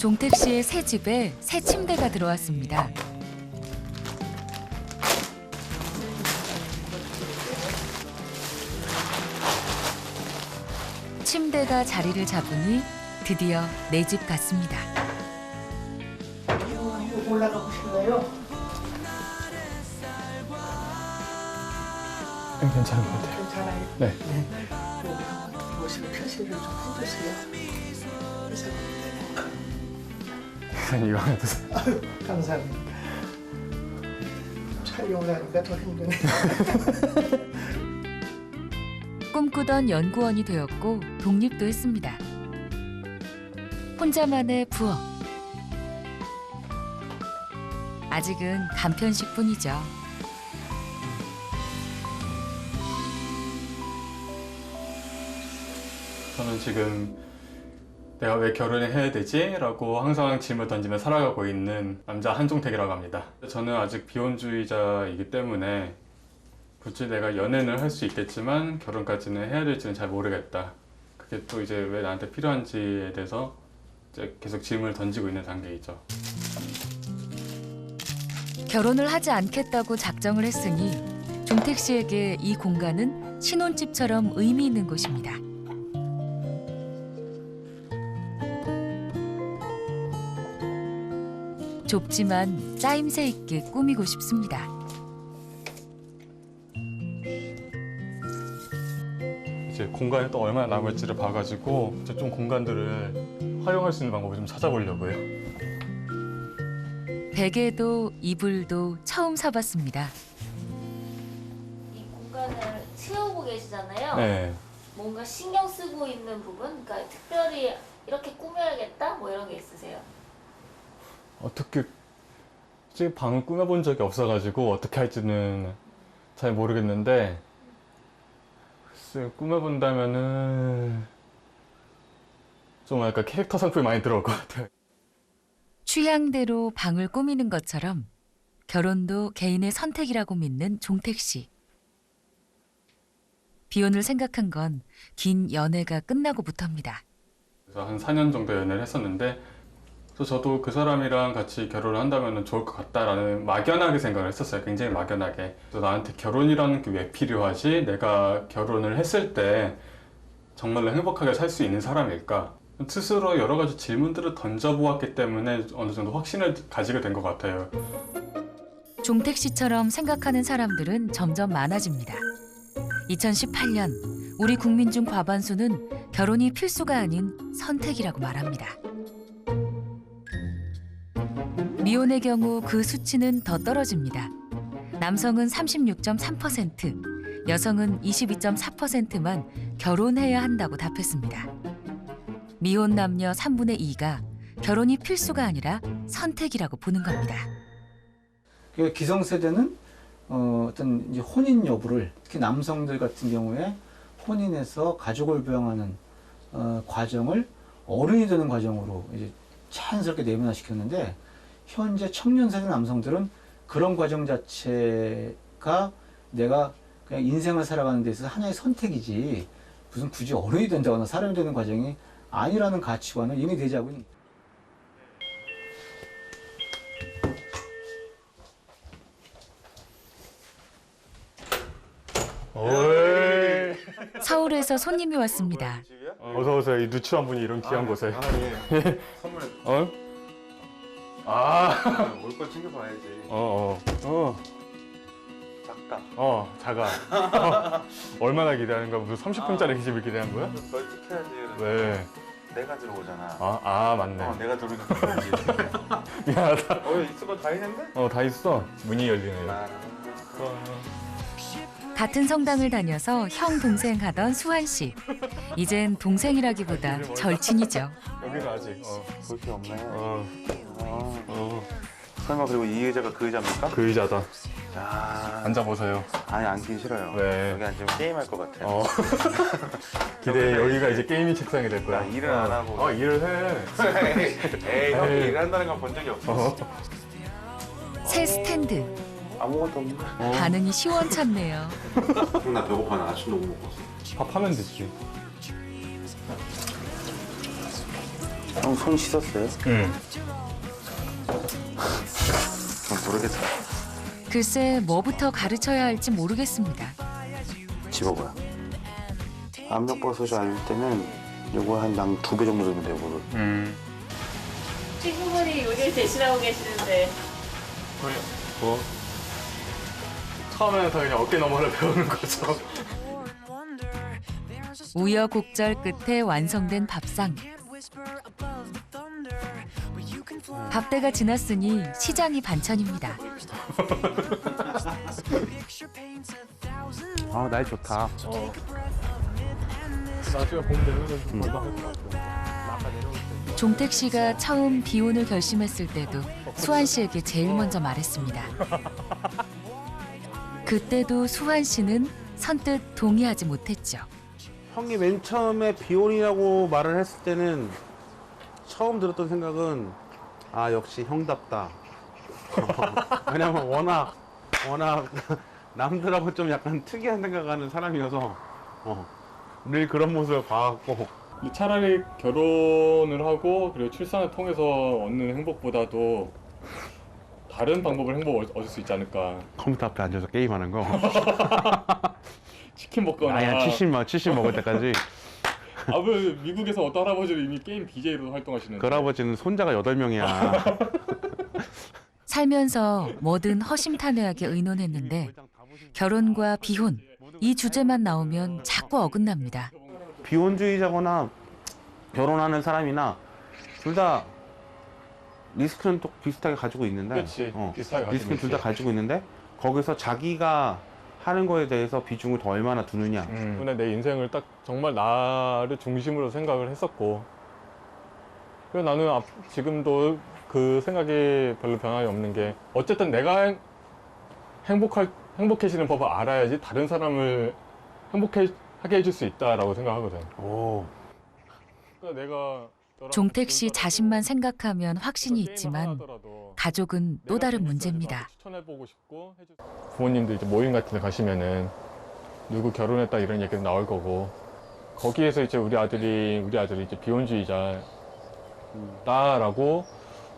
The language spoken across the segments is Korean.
종택 씨의 새 집에 새 침대가 들어왔습니다. 침대가 자리를 잡으니 드디어 내 집 같습니다. 이거 올라가 보실래요? 괜찮은 것 같아요. 괜찮아요? 네. 여기 한번 보시고 표시를 좀 해주세요. 이거 하나 드세요. 아유, 감사합니다. 촬영을 하니까 더 힘드네. 꿈꾸던 연구원이 되었고 독립도 했습니다. 혼자만의 부엌. 아직은 간편식뿐이죠. 저는 지금 내가 왜 결혼을 해야 되지? 라고 항상 질문을 던지며 살아가고 있는 남자 한종택이라고 합니다. 저는 아직 비혼주의자이기 때문에 굳이 내가 연애는 할 수 있겠지만 결혼까지는 해야 될지는 잘 모르겠다. 그게 또 이제 왜 나한테 필요한지에 대해서 이제 계속 질문을 던지고 있는 단계이죠. 결혼을 하지 않겠다고 작정을 했으니 종택 씨에게 이 공간은 신혼집처럼 의미 있는 곳입니다. 좁지만 짜임새 있게 꾸미고 싶습니다. 이제 공간이 또 얼마나 남을지를 봐가지고 이제 좀 공간들을 활용할 수 있는 방법을 좀 찾아보려고요. 베개도 이불도 처음 사봤습니다. 이 공간을 채우고 계시잖아요. 네. 뭔가 신경 쓰고 있는 부분, 그러니까 특별히 이렇게 꾸며야겠다, 뭐 이런 게 있으세요? 어떻게 솔직히 방을 꾸며본 적이 없어가지고 어떻게 할지는 잘 모르겠는데 글쎄 꾸며본다면은 좀 약간 캐릭터 상품이 많이 들어올 것 같아요. 취향대로 방을 꾸미는 것처럼 결혼도 개인의 선택이라고 믿는 종택 씨. 비혼을 생각한 건 긴 연애가 끝나고부터입니다. 그래서 한 4년 정도 연애를 했었는데 그래서 저도 그 사람이랑 같이 결혼을 한다면 좋을 것 같다라는 막연하게 생각을 했었어요. 굉장히 막연하게. 그래서 나한테 결혼이라는 게 왜 필요하지? 내가 결혼을 했을 때 정말로 행복하게 살 수 있는 사람일까? 스스로 여러 가지 질문들을 던져보았기 때문에 어느 정도 확신을 가지게 된 것 같아요. 종택 씨처럼 생각하는 사람들은 점점 많아집니다. 2018년 우리 국민 중 과반수는 결혼이 필수가 아닌 선택이라고 말합니다. 미혼의 경우 그 수치는 더 떨어집니다. 남성은 36.3%, 여성은 22.4%만 결혼해야 한다고 답했습니다. 미혼 남녀 3분의 2가 결혼이 필수가 아니라 선택이라고 보는 겁니다. 기성세대는 어떤 이제 혼인 여부를 특히 남성들 같은 경우에 혼인해서 가족을 부양하는 과정을 어른이 되는 과정으로 이제 자연스럽게 내면화시켰는데 현재 청년 세대 남성들은 그런 과정 자체가 내가 그냥 인생을 살아가는 데 있어서 하나의 선택이지 무슨 굳이 어른이 된다거나 사람이 되는 과정이 아니라는 가치관을 이미 대지하고 있는. 오이. 서울에서 손님이 왔습니다. 어서 오세요. 이 누추한 분이 이런 귀한 곳에. 예. 선물 어? 아. 올 거 챙겨봐야지. 작아. 얼마나 기대하는 거야? 무슨 30분짜리 집을 기대한 거야? 널찍해야지. 왜? 내가 들어오잖아. 맞네. 내가 들어오니까 들어오지. 미안하다. 있을 거 다 있는데? 다 있어. 문이 열리네요. 같은 성당을 다녀서 형 동생 하던 수환 씨. 이젠 동생이라기보다 절친이죠. 여기는 아직. 볼 게 없네. 어. 설마 그리고 이 의자가 그 의자입니까? 그 의자다. 아, 앉아보세요. 아니 앉기 싫어요. 왜? 여기 앉으면 게임할 것 같아. 기대해. 여기가 이제 게이밍 책상이 될 거야. 나 일을 안 하고. 일을 해. 에이, 형이 에이. 일한다는 건 본 적이 없어. 새 스탠드. 아무것도 없네. 반응이 시원찮네요. 나 배고파. 나 아침도 못 먹었어. 밥 하면 되지. 형 손 씻었어요? 응. 전 모르겠어. 글쎄 뭐부터 가르쳐야 할지 모르겠습니다. 집어봐요. 암벽버섯이 아닐 때는 이거 한 양 2배 정도 되면 돼요, 이거를. 친구분이 요리를 대신하고 계시는데 뭐 처음에는 다 그냥 어깨 너머를 배우는 거죠. 우여곡절 끝에 완성된 밥상. 밥때가 지났으니 시장이 반찬입니다. 아, 날 좋다. 나중에 보면 되는 건 할것 같아요. 종택 씨가 처음 비혼을 결심했을 때도 수환 씨에게 제일 먼저 말했습니다. 그때도 수환 씨는 선뜻 동의하지 못했죠. 형이 맨 처음에 비혼이라고 말을 했을 때는 처음 들었던 생각은 아 역시 형답다. 왜냐면 워낙 남들하고 좀 약간 특이한 생각하는 사람이어서 늘 그런 모습을 봐왔고 차라리 결혼을 하고 그리고 출산을 통해서 얻는 행복보다도 다른 방법을 행복을 얻을 수 있지 않을까. 컴퓨터 앞에 앉아서 게임하는 거. 치킨 먹거나. 아야 70 먹을 때까지. 아, 왜 미국에서 어떤 할아버지는 이미 게임 BJ로 활동하시는데. 그 할아버지는 손자가 8명이야. 살면서 뭐든 허심탄회하게 의논했는데 결혼과 비혼 이 주제만 나오면 자꾸 어긋납니다. 비혼주의자거나 결혼하는 사람이나 둘 다 리스크는 또 비슷하게 가지고 있는데 그렇지. 비슷하게 가지고 리스크는 둘 다 있지. 가지고 있는데 거기서 자기가 하는 거에 대해서 비중을 더 얼마나 두느냐. 근데 내 인생을 딱 정말 나를 중심으로 생각을 했었고 그래서 나는 지금도 그 생각이 별로 변함이 없는 게 어쨌든 내가 행복해지는 법을 알아야지 다른 사람을 행복하게 해줄 수 있다라고 생각하거든. 오. 그러니까 내가 종택 씨 자신만 생각하면 확신이 있지만 가족은 또 다른 문제입니다. 추천해보고 싶고 부모님들 이제 모임 같은 데 가시면은 누구 결혼했다 이런 얘기도 나올 거고 거기에서 이제 우리 아들이 이제 비혼주의자다라고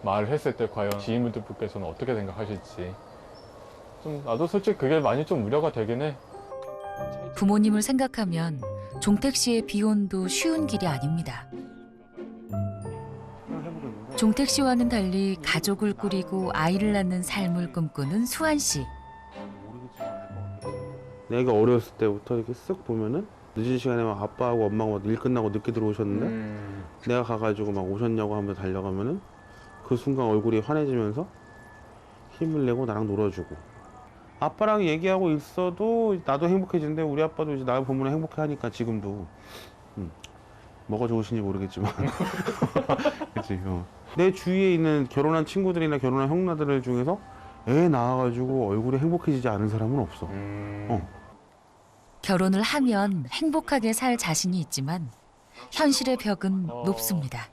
말을 했을 때 과연 지인분들께서는 어떻게 생각하실지 좀 나도 솔직히 그게 많이 좀 우려가 되긴 해. 부모님을 생각하면 종택 씨의 비혼도 쉬운 길이 아닙니다. 종택 씨와는 달리 가족을 꾸리고 아이를 낳는 삶을 꿈꾸는 수환 씨. 내가 어렸을 때부터 이렇게 쓱 보면은 늦은 시간에 막 아빠하고 엄마가 일 끝나고 늦게 들어오셨는데 내가 가가지고 막 오셨냐고 하면서 달려가면은 그 순간 얼굴이 환해지면서 힘을 내고 나랑 놀아주고 아빠랑 얘기하고 있어도 나도 행복해지는데 우리 아빠도 이제 나 보면 행복해 하니까 지금도 뭐가 좋으신지 모르겠지만 그치, 내 주위에 있는 결혼한 친구들이나 결혼한 형나들 중에서 애 낳아가지고 얼굴이 행복해지지 않은 사람은 없어. 결혼을 하면 행복하게 살 자신이 있지만 현실의 벽은 높습니다.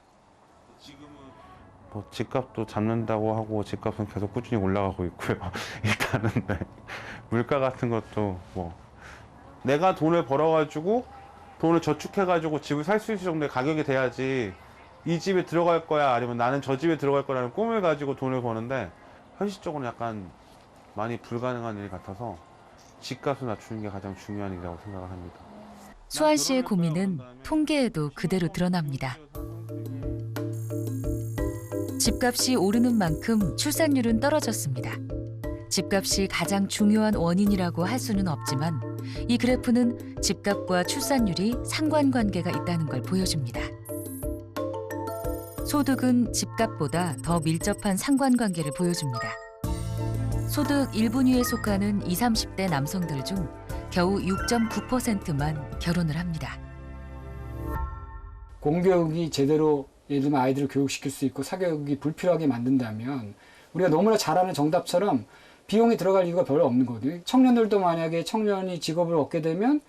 뭐 집값도 잡는다고 하고 집값은 계속 꾸준히 올라가고 있고요. 일단은 네. 물가 같은 것도 뭐 내가 돈을 벌어가지고 돈을 저축해가지고 집을 살 수 있을 정도의 가격이 돼야지 이 집에 들어갈 거야 아니면 나는 저 집에 들어갈 거라는 꿈을 가지고 돈을 버는데 현실적으로 약간 많이 불가능한 일 같아서 집값을 낮추는 게 가장 중요한 일이라고 생각을 합니다. 수환 씨의 고민은 통계에도 그대로 드러납니다. 집값이 오르는 만큼 출산율은 떨어졌습니다. 집값이 가장 중요한 원인이라고 할 수는 없지만 이 그래프는 집값과 출산율이 상관관계가 있다는 걸 보여줍니다. 소득은 집값보다 더 밀접한 상관관계를 보여줍니다. 소득 1분위에 속하는 20, 30대 남성들 중 겨우 6.9%만 결혼을 합니다. 공교육이 제대로 예를 들면 아이들을 교육시킬 수 있고 사교육이 불필요하게 만든다면 우리가 너무나 잘 아는 정답처럼 비용이 들어갈 이유가 별로 없는 거거든요. 청년들도 만약에 청년이 직업을 얻게 되면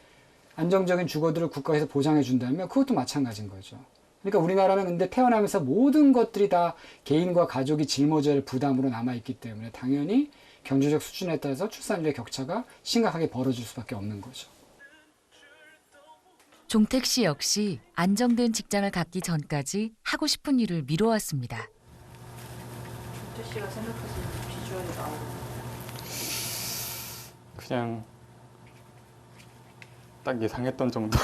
안정적인 주거들을 국가에서 보장해 준다면 그것도 마찬가지인 거죠. 그러니까 우리나라는 근데 태어나면서 모든 것들이 다 개인과 가족이 짊어져야 할 부담으로 남아있기 때문에 당연히 경제적 수준에 따라서 출산율의 격차가 심각하게 벌어질 수밖에 없는 거죠. 종택 씨 역시 안정된 직장을 갖기 전까지 하고 싶은 일을 미뤄왔습니다. 조태 씨가 생각하시는 비주얼이 나오고 그냥 딱 예상했던 정도.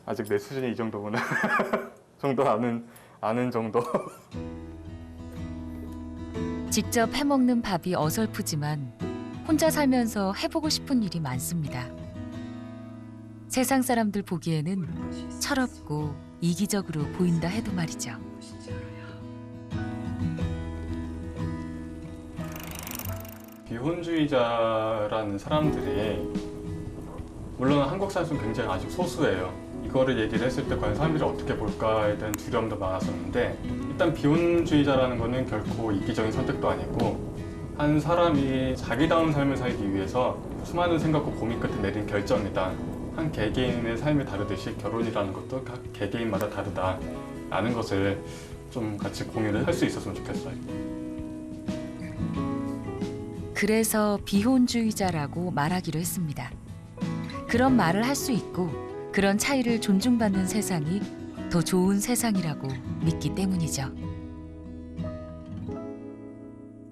아직 내 수준이 이 정도구나. 정도 아는 정도. 직접 해먹는 밥이 어설프지만 혼자 살면서 해보고 싶은 일이 많습니다. 세상 사람들 보기에는 철없고 이기적으로 보인다 해도 말이죠. 비혼주의자라는 사람들이 물론 한국 사람은 굉장히 아직 소수예요. 이거를 얘기를 했을 때 과연 사람들이 어떻게 볼까에 대한 두려움도 많았었는데 일단 비혼주의자라는 거는 결코 이기적인 선택도 아니고 한 사람이 자기다운 삶을 살기 위해서 수많은 생각과 고민 끝에 내린 결정이다. 한 개개인의 삶이 다르듯이 결혼이라는 것도 각 개개인마다 다르다라는 것을 좀 같이 공유를 할 수 있었으면 좋겠어요. 그래서 비혼주의자라고 말하기로 했습니다. 그런 말을 할 수 있고 그런 차이를 존중받는 세상이 더 좋은 세상이라고 믿기 때문이죠.